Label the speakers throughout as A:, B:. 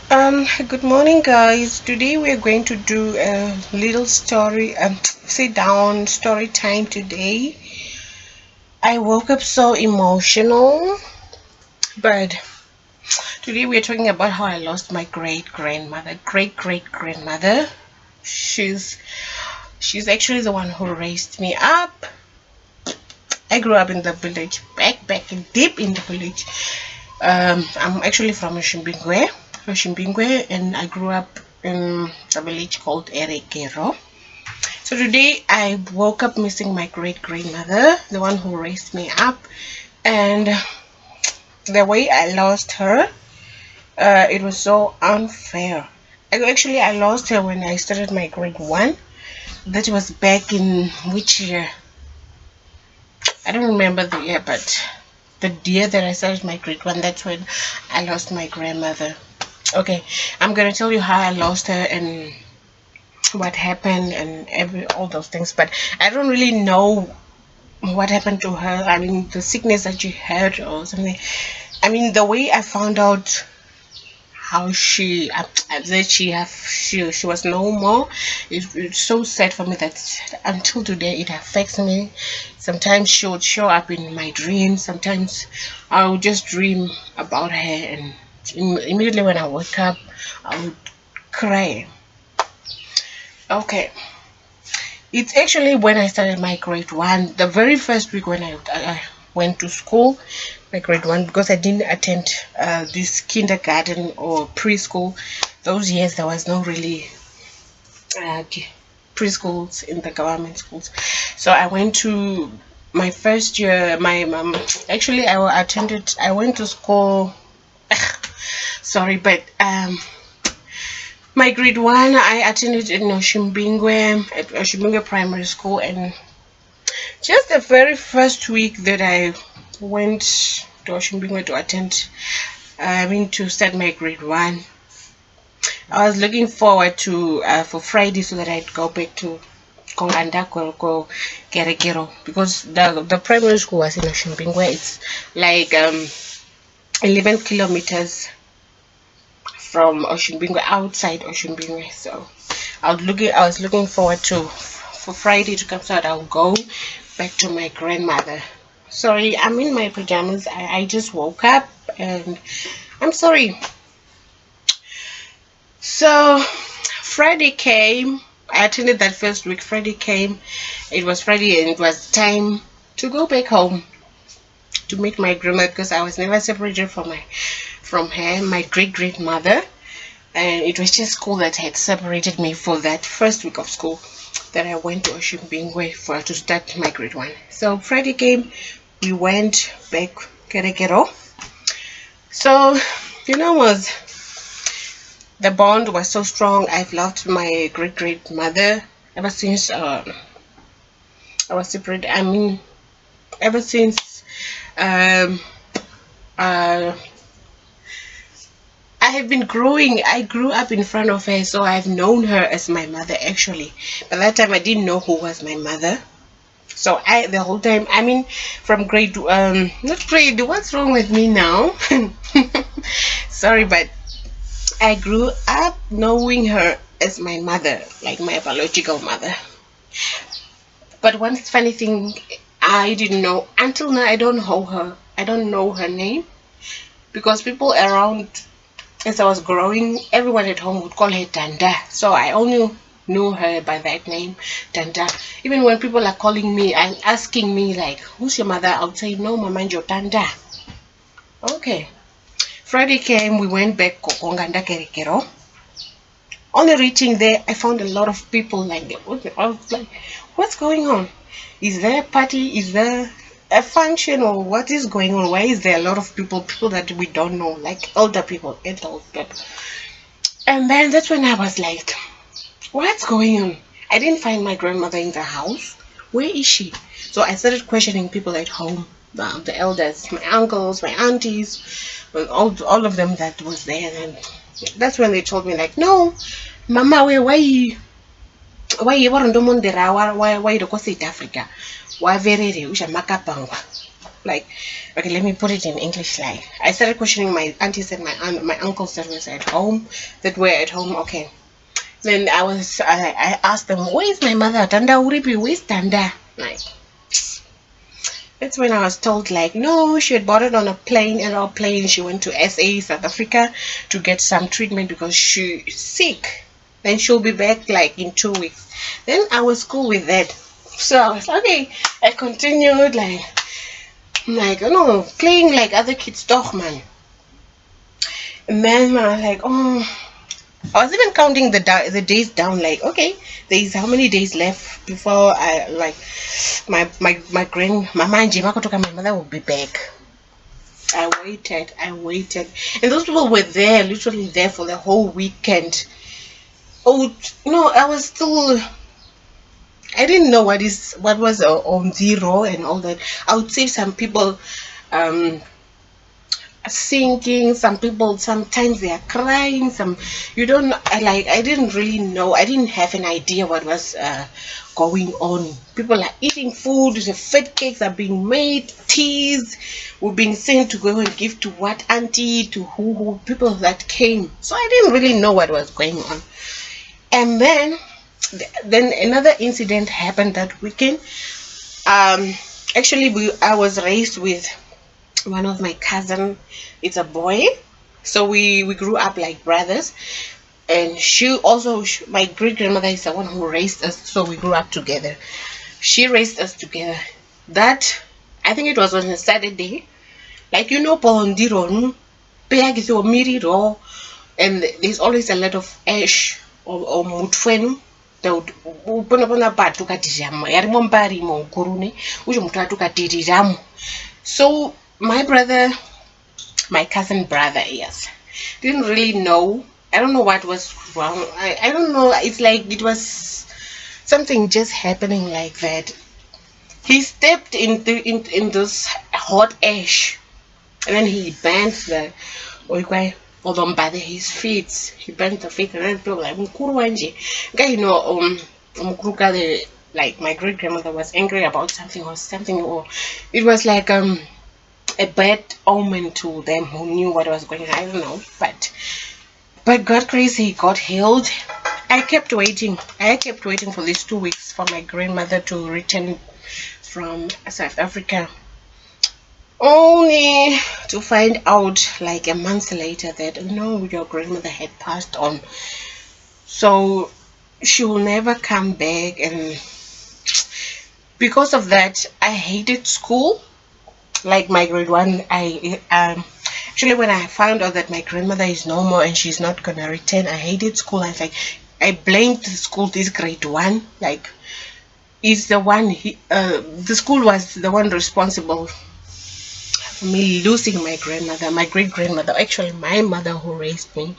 A: Good morning, guys. Today we're going to do a little story, sit down story time today. I woke up so emotional, but today we're talking about how I lost my great grandmother. She's she's actually the one who raised me up. I grew up in the village, back deep in the village. I'm actually from Oshimbingwe, and I grew up in the village called Erekero. So today I woke up missing my great grandmother, the one who raised me up, and the way I lost her, it was so unfair. I lost her when I started my grade one. That was back in which year? I don't remember the year, but the year that I started my grade one, that's when I lost my grandmother. Okay, I'm gonna tell you how I lost her and what happened and all those things, but I don't really know what happened to her. I mean, the sickness that she had or something. I mean, the way I found out how that she was no more. It's so sad for me that until today it affects me. Sometimes she would show up in my dreams. Sometimes I would just dream about her, and immediately when I wake up, I would cry. Okay, it's actually when I started my grade one, the very first week when I went to school, my grade one, because I didn't attend this kindergarten or preschool. Those years there was no really preschools in the government schools. So I went to my first year. My mom actually I went to school. Sorry, but my grade one I attended in Oshimbingwe at Oshimbingwe Primary School, and just the very first week that I went to Oshimbingwe to attend, I mean to start my grade one, I was looking forward to for Friday so that I'd go back to Konganda go Geregero, because the primary school was in Oshimbingwe. It's like 11 kilometers from Oshimbingwe, outside Oshimbingwe. So I was looking forward to for Friday to come so that I'll go back to my grandmother. Sorry, I'm in my pajamas. I just woke up and I'm sorry. So Friday came. I attended that first week. Friday came. It was Friday and it was time to go back home to meet my grandma, because I was never separated from her, my great grandmother. And it was just school that had separated me for that first week of school that I went to Oshimbingwe for to start my grade one. So Friday came, we went back Kerekero. So was the bond was so strong. I've loved my great grandmother ever since I was separated. I mean, ever since um, uh, I have been growing. I grew up in front of her, so I've known her as my mother actually. By that time, I didn't know who was my mother. So the whole time, I mean, from grade not grade. What's wrong with me now? Sorry, but I grew up knowing her as my mother, like my biological mother. But one funny thing I didn't know until now, I don't know her. I don't know her name, because people around, as I was growing, everyone at home would call her Danda. So I only knew her by that name, Danda. Even when people are calling me and asking me like, "Who's your mother?" I would say, "No, Mama, your Danda." Okay. Friday came, we went back Kokonganda Kerekero. Only reaching there, I found a lot of people like I was like, "What's going on? Is there a party? Is there a function, or what is going on? Why is there a lot of people that we don't know, like older people, adult people?" And then that's when I was like, "What's going on?" I didn't find my grandmother in the house. Where is she? So I started questioning people at home, the elders, my uncles, my aunties, all of them that was there. And that's when they told me like, "No, Mama, why you weren't why you go South Africa? Why very makapangwa?" like, okay, let me put it in English. Like, I started questioning my aunties and my uncles that was at home, that were at home. Okay, then I asked them, where is my mother? Tanda Uripi, where's Tanda? Like, that's when I was told, like, no, she had boarded on a plane, an airplane. She went to SA, South Africa, to get some treatment because she's sick. Then she'll be back like in 2 weeks. Then I was cool with that. So I was okay. I continued like, you know, playing like other kids talk, man. And then I was like, oh, I was even counting the days down. Like, okay, there's how many days left before I like my mind, my mother will be back. I waited, and those people were there, literally there for the whole weekend. Oh no, I was still. I didn't know what was on zero and all that. I would say some people um singing, some people sometimes they are crying, some you don't know. I didn't really know, I didn't have an idea what was going on. People are eating food, the fat cakes are being made, teas were being sent to go and give to what auntie, to who people that came. So I didn't really know what was going on. And then another incident happened that weekend. Actually I was raised with one of my cousin. It's a boy, so we grew up like brothers. And she also my great grandmother is the one who raised us, so we grew up together. She raised us together. That, I think it was on a Saturday, like, you know, pondiron miriro, and there's always a lot of ash or mutfenu. So my brother, my cousin brother, yes, didn't really know. I don't know what was wrong. I don't know. It's like it was something just happening like that. He stepped in this hot ash, and then he bent the by his feet. He bent the feet, and then people were like mkuru guy, you know, the, like, my great grandmother was angry about something or something, or it was like a bad omen to them who knew what was going on. I don't know, but God crazy, he got healed. I kept waiting. I kept waiting for these 2 weeks for my grandmother to return from South Africa, only to find out like a month later that no, your grandmother had passed on. So she will never come back, and because of that, I hated school. Like my grade one, I actually, when I found out that my grandmother is no more and she's not gonna return, I hated school. I was like, I blamed the school. This grade one, like, is the one the school was the one responsible for me losing my grandmother, my great grandmother, actually my mother who raised me.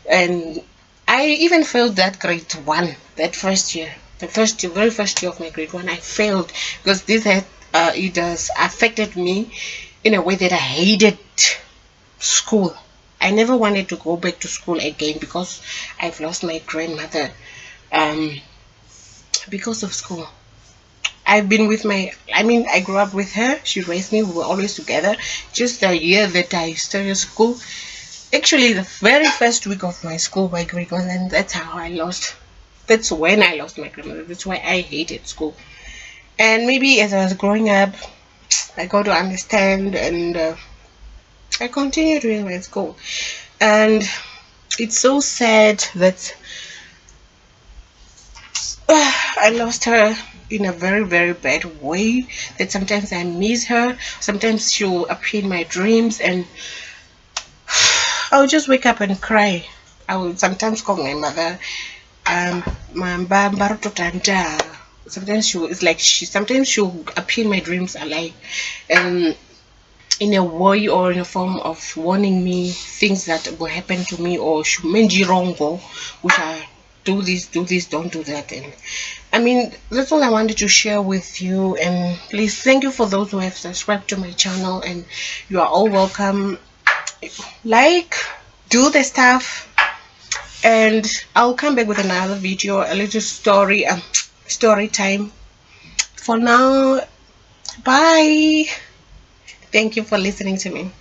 A: And I even failed that grade one, that first year, the first year, very first year of my grade one. I failed because this had it has affected me in a way that I hated school. I never wanted to go back to school again because I've lost my grandmother um, because of school. I've been with I grew up with her. She raised me. We were always together. Just a year that I started school, actually the very first week of my school, my grade one, and that's when I lost my grandmother. That's why I hated school. And maybe as I was growing up, I got to understand, and I continued with my school. And it's so sad that I lost her in a very, very bad way, that sometimes I miss her. Sometimes she'll appear in my dreams, and I'll just wake up and cry. I will sometimes call my mother, sometimes sometimes she'll appear in my dreams alive, and in a way or in a form of warning me things that will happen to me, or shumenji rongo, which are do this, don't do that. And I mean, that's all I wanted to share with you. And please, thank you for those who have subscribed to my channel, and you are all welcome. Like, do the stuff, and I'll come back with another video, a little story time. For now, bye. Thank you for listening to me.